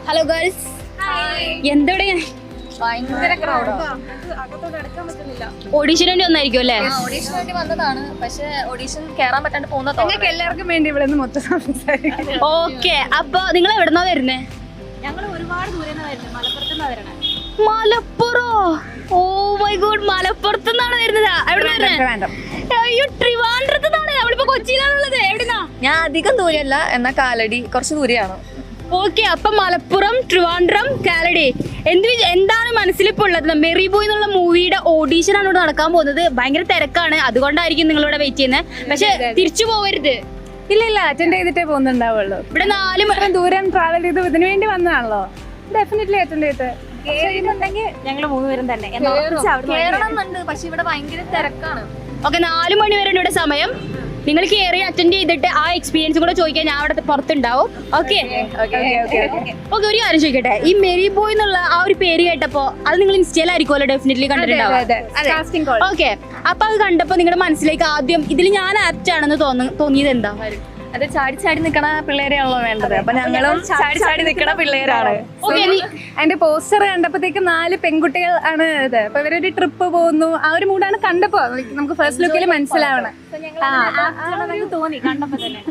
Hello girls, എന്തെവിടെ ഓഡീഷന് വേണ്ടി വന്നായിരിക്കും അല്ലേ? ഓഡീഷന് വേണ്ടി വന്നതാണ്, പക്ഷെ ഓഡീഷൻ കേറാൻ പറ്റാണ്ട് പോകുന്ന എല്ലാവർക്കും വേണ്ടി ഇവിടെ നിന്ന് മൊത്തം സംസാരിക്കും. ഓക്കെ, അപ്പൊ നിങ്ങൾ എവിടെന്നാ വരുന്നേ? ഞങ്ങൾ ഒരുപാട് ദൂരെ മലപ്പുറത്തുനിന്നാ വരണേ. മലപ്പുറോ? ഓ മൈ ഗോഡ്, മലപ്പുറത്തുനിന്നാണ് വരുന്നത്. അയ്യോ, ട്രിവാൻഡ്രത്തുനിന്നാണ്. നമ്മളിപ്പോ കൊച്ചിയിലാണുള്ളത്. എവിടുന്നാ? ഞാൻ അധികം ദൂരമല്ല, എന്നാ കാലടി കുറച്ച് ദൂരെയാണ്. ഓക്കെ, അപ്പൊ മലപ്പുറം, ട്രിവാൻഡ്രം, കാലടി. എന്താണ് മനസ്സിലിപ്പോ ഉള്ളത്? മെറി ബോയ് എന്നുള്ള മൂവിയുടെ ഓഡീഷൻ ആണ് ഇവിടെ നടക്കാൻ പോകുന്നത്. ഭയങ്കര തിരക്കാണ്, അതുകൊണ്ടായിരിക്കും നിങ്ങളിവിടെ വെയിറ്റ് ചെയ്യുന്നത്. പക്ഷെ തിരിച്ചു പോവരുത്. ഇല്ല, അറ്റൻഡ് ചെയ്തിട്ടേ പോകുന്നുണ്ടാവുള്ളൂ. ഇവിടെ 4 ദൂരം ട്രാവൽ ചെയ്ത് ഇതിനു വേണ്ടി വന്നതാണല്ലോ. ഡെഫിനറ്റ്ലി അറ്റൻഡ് ചെയ്തിട്ട് ഞങ്ങൾ 3 പേരും തന്നെ കേറണം എന്നുണ്ട്, പക്ഷെ ഇവിടെ ഭയങ്കര തിരക്കാണ്. ഓക്കെ, 4 മണി വരെ ഇവിടെ സമയം. നിങ്ങൾ കയറി അറ്റൻഡ് ചെയ്തിട്ട് ആ എക്സ്പീരിയൻസ് കൂടെ ചോദിക്കാൻ ഞാൻ അവിടെ പുറത്തുണ്ടാവും. ഓക്കെ, ഒരു കാര്യം ചോദിക്കട്ടെ, ഈ മെറി ബോയ് എന്നുള്ള ആ ഒരു പേര് കേട്ടപ്പോ അത് നിങ്ങൾ ഇൻസ്റ്റയിലായിരിക്കുമല്ലോ ഡെഫിനറ്റ്ലി കണ്ടിട്ടുണ്ടാവും. ഓക്കെ, അപ്പൊ അത് കണ്ടപ്പോ നിങ്ങളുടെ മനസ്സിലേക്ക് ആദ്യം ഇതിൽ ഞാൻ ആപ്റ്റ് ആണെന്ന് തോന്നിയത് എന്താ? അത് ചാടി ചാടി നിക്കണ പിള്ളേരെയാണല്ലോ വേണ്ടത്, അപ്പൊ ഞങ്ങളും ചാടി ചാടി നിക്കണ പിള്ളേരാണ്. അതിന്റെ പോസ്റ്റർ കണ്ടപ്പോഴത്തേക്ക് 4 പെൺകുട്ടികൾ ആണ് ഇത്. അപ്പൊ ഇവരൊരു ട്രിപ്പ് പോകുന്നു, ആ ഒരു മൂഡാണ് കണ്ടപ്പോ നമുക്ക് ഫസ്റ്റ് ലുക്കിൽ മനസ്സിലാവണം. തോന്നി കണ്ടപ്പോ തന്നെ.